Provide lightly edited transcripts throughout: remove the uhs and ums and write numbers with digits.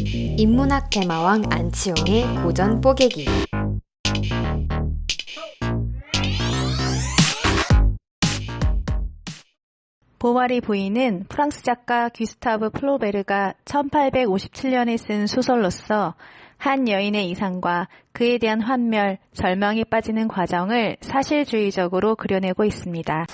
인문학 대마왕 안치홍의 고전 뽀개기. 보와리 부인은 프랑스 작가 귀스타브 플로베르가 1857년에 쓴 소설로서 한 여인의 이상과 그에 대한 환멸, 절망에 빠지는 과정을 사실주의적으로 그려내고 있습니다.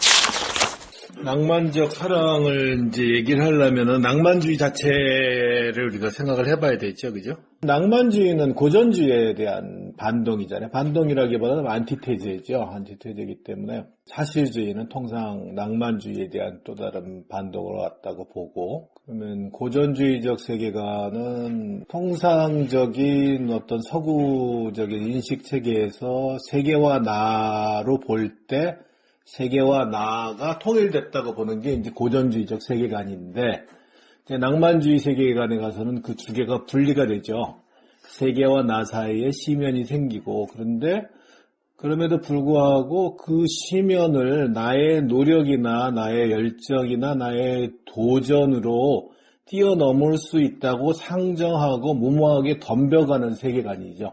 낭만적 사랑을 이제 얘기를 하려면은 낭만주의 자체를 우리가 생각을 해봐야 되죠, 그죠? 낭만주의는 고전주의에 대한 반동이잖아요. 반동이라기보다는 안티테제죠. 안티테제이기 때문에 사실주의는 통상 낭만주의에 대한 또 다른 반동으로 왔다고 보고, 그러면 고전주의적 세계관은 통상적인 어떤 서구적인 인식 체계에서 세계와 나로 볼 때 세계와 나가 통일됐다고 보는 게 이제 고전주의적 세계관인데, 이제 낭만주의 세계관에 가서는 그 두 개가 분리가 되죠. 세계와 나 사이에 시면이 생기고, 그런데 그럼에도 불구하고 그 시면을 나의 노력이나 나의 열정이나 나의 도전으로 뛰어넘을 수 있다고 상정하고 무모하게 덤벼가는 세계관이죠.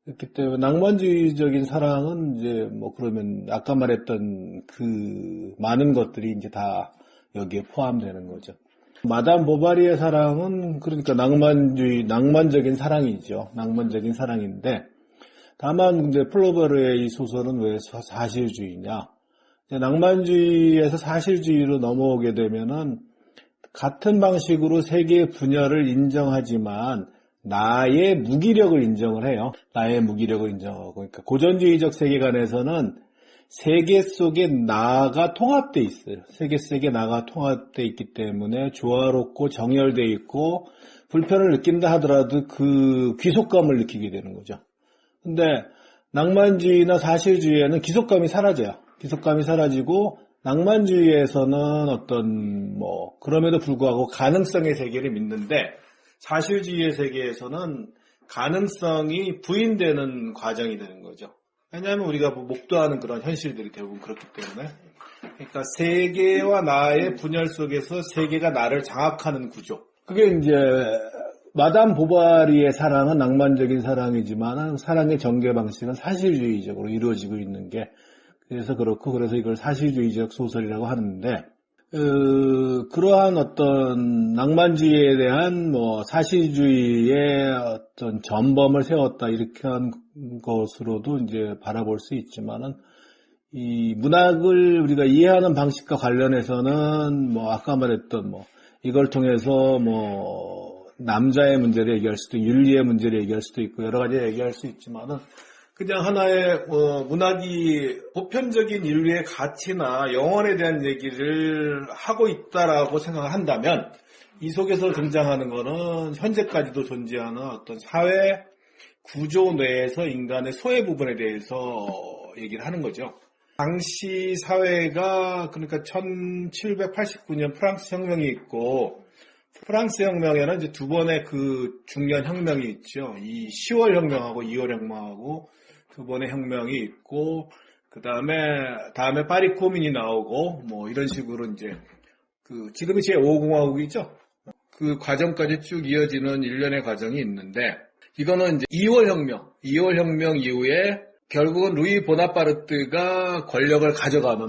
그렇기 때문에 낭만주의적인 사랑은 이제 뭐 그러면 아까 말했던 그 많은 것들이 이제 다 여기에 포함되는 거죠. 마담 보바리의 사랑은 그러니까 낭만적인 사랑이죠. 낭만적인 사랑인데, 다만 이제 플로베르의 이 소설은 왜 사실주의냐? 낭만주의에서 사실주의로 넘어오게 되면은 같은 방식으로 세계의 분열을 인정하지만 나의 무기력을 인정을 해요. 나의 무기력을 인정하고. 그러니까 고전주의적 세계관에서는 세계 속에 나가 통합되어 있어요. 세계 속에 나가 통합되어 있기 때문에 조화롭고 정열되어 있고 불편을 느낀다 하더라도 그 귀속감을 느끼게 되는 거죠. 근데 낭만주의나 사실주의에는 귀속감이 사라져요. 귀속감이 사라지고 낭만주의에서는 어떤 그럼에도 불구하고 가능성의 세계를 믿는데, 사실주의의 세계에서는 가능성이 부인되는 과정이 되는 거죠. 왜냐하면 우리가 목도하는 그런 현실들이 대부분 그렇기 때문에. 그러니까 세계와 나의 분열 속에서 세계가 나를 장악하는 구조. 그게 이제 마담 보바리의 사랑은 낭만적인 사랑이지만 사랑의 전개 방식은 사실주의적으로 이루어지고 있는 게, 그래서 그렇고, 그래서 이걸 사실주의적 소설이라고 하는데, 그러한 어떤 낭만주의에 대한 사실주의의 어떤 전범을 세웠다, 이렇게 한 것으로도 이제 바라볼 수 있지만은, 이 문학을 우리가 이해하는 방식과 관련해서는 아까 말했던 이걸 통해서 남자의 문제를 얘기할 수도 있고, 윤리의 문제를 얘기할 수도 있고, 여러 가지 얘기할 수 있지만은, 그냥 하나의 문학이 보편적인 인류의 가치나 영혼에 대한 얘기를 하고 있다라고 생각을 한다면, 이 속에서 등장하는 거는 현재까지도 존재하는 어떤 사회 구조 내에서 인간의 소외 부분에 대해서 얘기를 하는 거죠. 당시 사회가 그러니까 1789년 프랑스 혁명이 있고, 프랑스 혁명에는 이제 두 번의 그 중요한 혁명이 있죠. 이 10월 혁명하고 2월 혁명하고 두 번의 혁명이 있고, 다음에 파리 코민이 나오고, 이런 식으로 이제, 지금이 제5공화국이죠? 그 과정까지 쭉 이어지는 일련의 과정이 있는데, 이거는 이제 2월 혁명 이후에 결국은 루이 보나파르트가 권력을 가져가는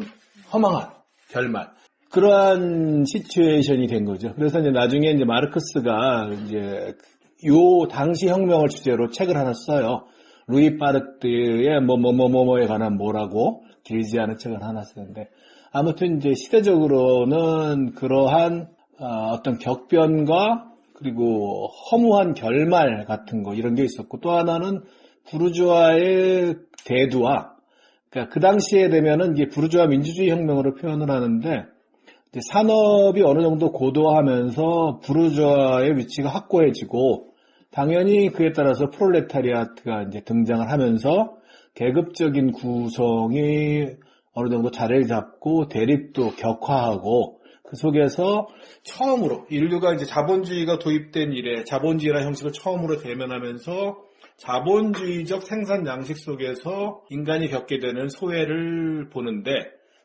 허망한 결말. 그러한 시츄에이션이 된 거죠. 그래서 이제 나중에 이제 마르크스가 이제 요 당시 혁명을 주제로 책을 하나 써요. 루이 파르트의 뭐에 관한 뭐라고 길지 않은 책을 하나 쓰는데, 아무튼 이제 시대적으로는 그러한 어떤 격변과 그리고 허무한 결말 같은 거 이런 게 있었고, 또 하나는 부르주아의 대두와, 그러니까 그 당시에 되면은 이게 부르주아 민주주의 혁명으로 표현을 하는데, 이제 산업이 어느 정도 고도화하면서 부르주아의 위치가 확고해지고, 당연히 그에 따라서 프롤레타리아트가 이제 등장을 하면서 계급적인 구성이 어느 정도 자리를 잡고 대립도 격화하고, 그 속에서 처음으로 인류가 이제 자본주의가 도입된 이래 자본주의라는 형식을 처음으로 대면하면서 자본주의적 생산 양식 속에서 인간이 겪게 되는 소외를 보는데,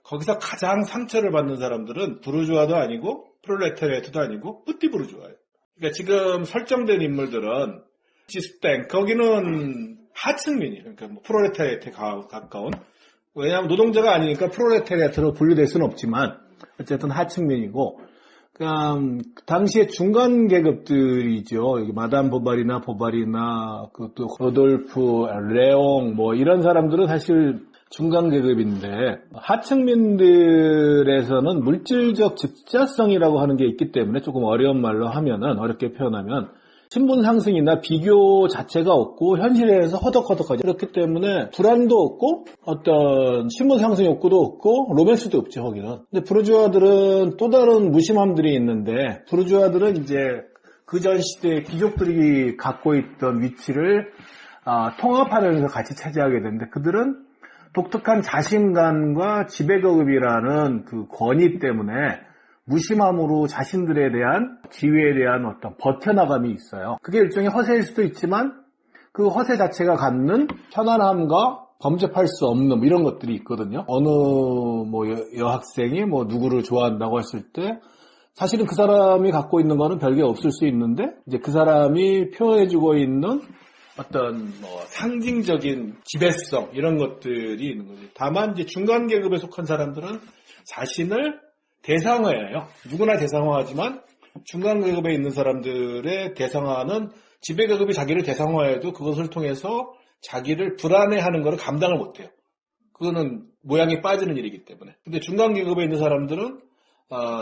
거기서 가장 상처를 받는 사람들은 부르주아도 아니고 프롤레타리아트도 아니고 뿌띠 부르주아예요. 그러니까 지금 설정된 인물들은 시스템, 거기는 하층민이에요. 그러니까 뭐 프롤레타리아트에 가까운. 왜냐하면 노동자가 아니니까 프롤레타리아트로 분류될 수는 없지만 어쨌든 하층민이고, 그러니까 당시에 중간 계급들이죠. 여기 마담 보바리나 그또 로돌프, 레옹 뭐 이런 사람들은 사실 중간 계급인데, 하층민들에서는 물질적 직자성이라고 하는 게 있기 때문에 조금 어려운 말로 하면은, 어렵게 표현하면 신분 상승이나 비교 자체가 없고 현실에서 허덕허덕하죠. 그렇기 때문에 불안도 없고 어떤 신분 상승 욕구도 없고 로맨스도 없죠, 거기는. 근데 부르주아들은 또 다른 무심함들이 있는데, 부르주아들은 이제 그전 시대의 귀족들이 갖고 있던 위치를 통합하면서 같이 차지하게 되는데, 그들은 독특한 자신감과 지배계급이라는 그 권위 때문에 무심함으로 자신들에 대한 지위에 대한 어떤 버텨나감이 있어요. 그게 일종의 허세일 수도 있지만 그 허세 자체가 갖는 편안함과 범접할 수 없는 이런 것들이 있거든요. 어느 뭐 여학생이 뭐 누구를 좋아한다고 했을 때 사실은 그 사람이 갖고 있는 거는 별게 없을 수 있는데, 이제 그 사람이 표현해주고 있는 어떤 뭐 상징적인 지배성 이런 것들이 있는 거죠. 다만 이제 중간 계급에 속한 사람들은 자신을 대상화해요. 누구나 대상화하지만 중간 계급에 있는 사람들의 대상화는, 지배 계급이 자기를 대상화해도 그것을 통해서 자기를 불안해하는 것을 감당을 못해요. 그거는 모양이 빠지는 일이기 때문에. 근데 중간 계급에 있는 사람들은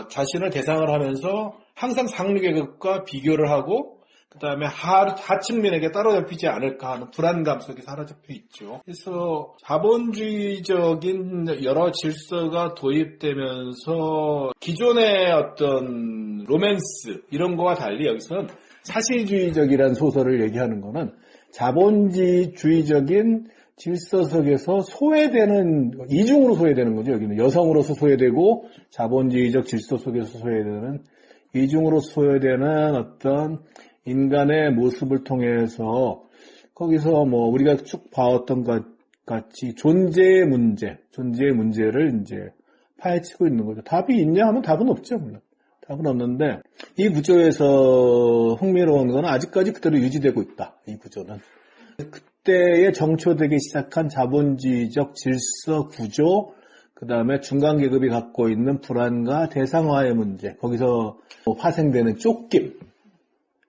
자신을 대상을 하면서 항상 상류 계급과 비교를 하고, 그 다음에 하층민에게 따라잡히지 않을까 하는 불안감 속에 사로잡혀 있죠. 그래서 자본주의적인 여러 질서가 도입되면서 기존의 어떤 로맨스 이런 거와 달리 여기서는 사실주의적이라는 소설을 얘기하는 거는 자본주의적인 질서 속에서 소외되는, 이중으로 소외되는 거죠. 여기는 여성으로서 소외되고 자본주의적 질서 속에서 소외되는, 이중으로 소외되는 어떤 인간의 모습을 통해서 거기서 뭐 우리가 쭉 봐왔던 것 같이 존재의 문제를 이제 파헤치고 있는 거죠. 답이 있냐 하면 답은 없죠, 물론. 답은 없는데, 이 구조에서 흥미로운 건 아직까지 그대로 유지되고 있다, 이 구조는. 그때에 정초되기 시작한 자본주의적 질서 구조, 그 다음에 중간 계급이 갖고 있는 불안과 대상화의 문제, 거기서 파생되는 쫓김,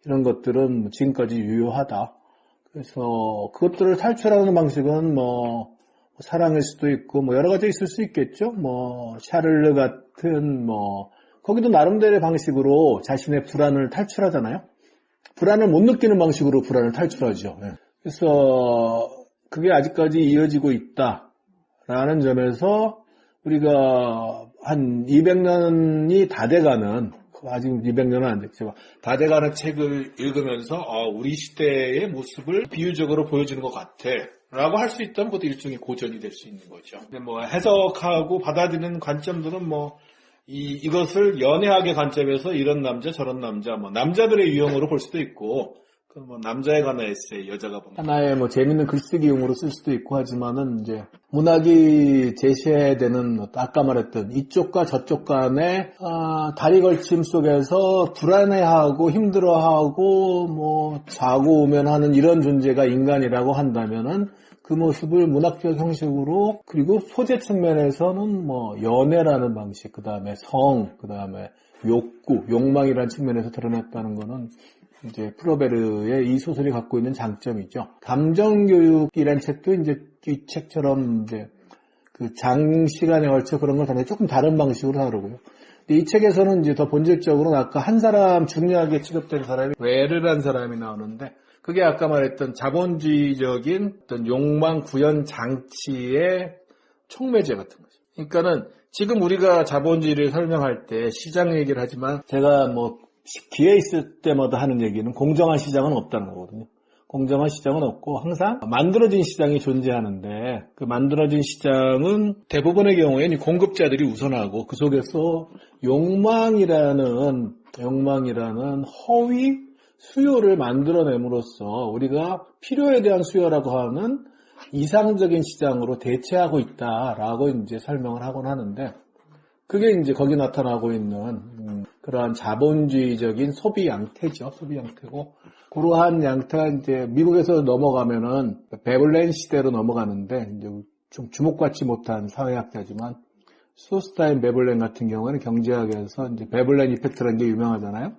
이런 것들은 지금까지 유효하다. 그래서 그것들을 탈출하는 방식은 뭐 사랑일 수도 있고 뭐 여러 가지 있을 수 있겠죠. 뭐 샤를르 같은 뭐 거기도 나름대로의 방식으로 자신의 불안을 탈출하잖아요. 불안을 못 느끼는 방식으로 불안을 탈출하죠. 그래서 그게 아직까지 이어지고 있다라는 점에서 우리가 한 200년이 다 돼가는, 아직 200년은 안 됐지만 다 돼가는 책을 읽으면서 우리 시대의 모습을 비유적으로 보여주는 것 같아 라고 할 수 있다면 그것도 일종의 고전이 될 수 있는 거죠. 근데 뭐 해석하고 받아들이는 관점들은 뭐 이것을 연애학의 관점에서 이런 남자 저런 남자, 뭐 남자들의 유형으로 볼 수도 있고, 뭐 남자에 관한 에세이, 여자가 보는 하나의 뭐 재밌는 글쓰기용으로 쓸 수도 있고 하지만은, 이제 문학이 제시되는 아까 말했던 이쪽과 저쪽 간의 다리 걸침 속에서 불안해하고 힘들어하고 뭐 자고 오면 하는 이런 존재가 인간이라고 한다면은 그 모습을 문학적 형식으로, 그리고 소재 측면에서는 뭐 연애라는 방식, 그 다음에 성, 그 다음에 욕구, 욕망이라는 측면에서 드러냈다는 거는 이제 플로베르의 이 소설이 갖고 있는 장점이죠. 감정교육이라는 책도 이제 이 책처럼 이제 그 장시간에 걸쳐 그런 걸 다루는데 조금 다른 방식으로 다루고요. 근데 이 책에서는 이제 더 본질적으로는 아까 한 사람 중요하게 취급된 사람이 웨르라는 사람이 나오는데, 그게 아까 말했던 자본주의적인 어떤 욕망 구현 장치의 촉매제 같은 거죠. 그러니까는 지금 우리가 자본주의를 설명할 때 시장 얘기를 하지만, 제가 뭐 기회 있을 때마다 하는 얘기는 공정한 시장은 없다는 거거든요. 공정한 시장은 없고 항상 만들어진 시장이 존재하는데, 그 만들어진 시장은 대부분의 경우에는 공급자들이 우선하고 그 속에서 욕망이라는 허위 수요를 만들어냄으로써 우리가 필요에 대한 수요라고 하는 이상적인 시장으로 대체하고 있다라고 이제 설명을 하곤 하는데, 그게 이제 거기 나타나고 있는 그러한 자본주의적인 소비 양태죠. 소비 양태고 그러한 양태가 이제 미국에서 넘어가면은 베블렌 시대로 넘어가는데 이제 좀 주목받지 못한 사회학자지만 소스타인 베블렌 같은 경우는 경제학에서 이제 베블렌 이펙트라는 게 유명하잖아요.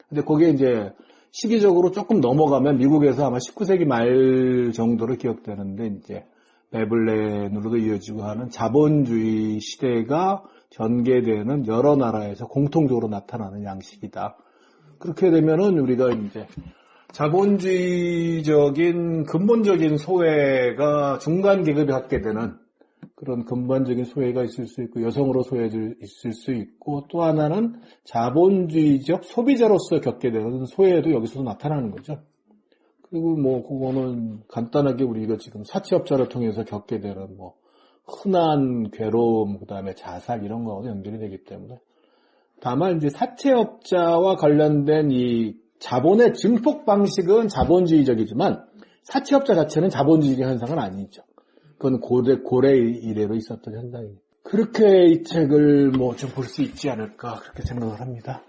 근데 거기에 이제 시기적으로 조금 넘어가면 미국에서 아마 19세기 말 정도로 기억되는데 이제 베블렌으로도 이어지고 하는 자본주의 시대가 전개되는 여러 나라에서 공통적으로 나타나는 양식이다. 그렇게 되면은 우리가 이제 자본주의적인 근본적인 소외가 중간 계급이 갖게 되는 그런 근본적인 소외가 있을 수 있고 여성으로 소외가 있을 수 있고 또 하나는 자본주의적 소비자로서 겪게 되는 소외도 여기서도 나타나는 거죠. 그리고 뭐 그거는 간단하게 우리가 지금 사채업자를 통해서 겪게 되는 뭐 흔한 괴로움 그다음에 자살 이런 거하고 연결이 되기 때문에 다만 이제 사채업자와 관련된 이 자본의 증폭 방식은 자본주의적이지만 사채업자 자체는 자본주의적 현상은 아니죠. 그건 고래 이래로 있었던 현상입니다. 그렇게 이 책을 뭐 좀 볼 수 있지 않을까 그렇게 생각을 합니다.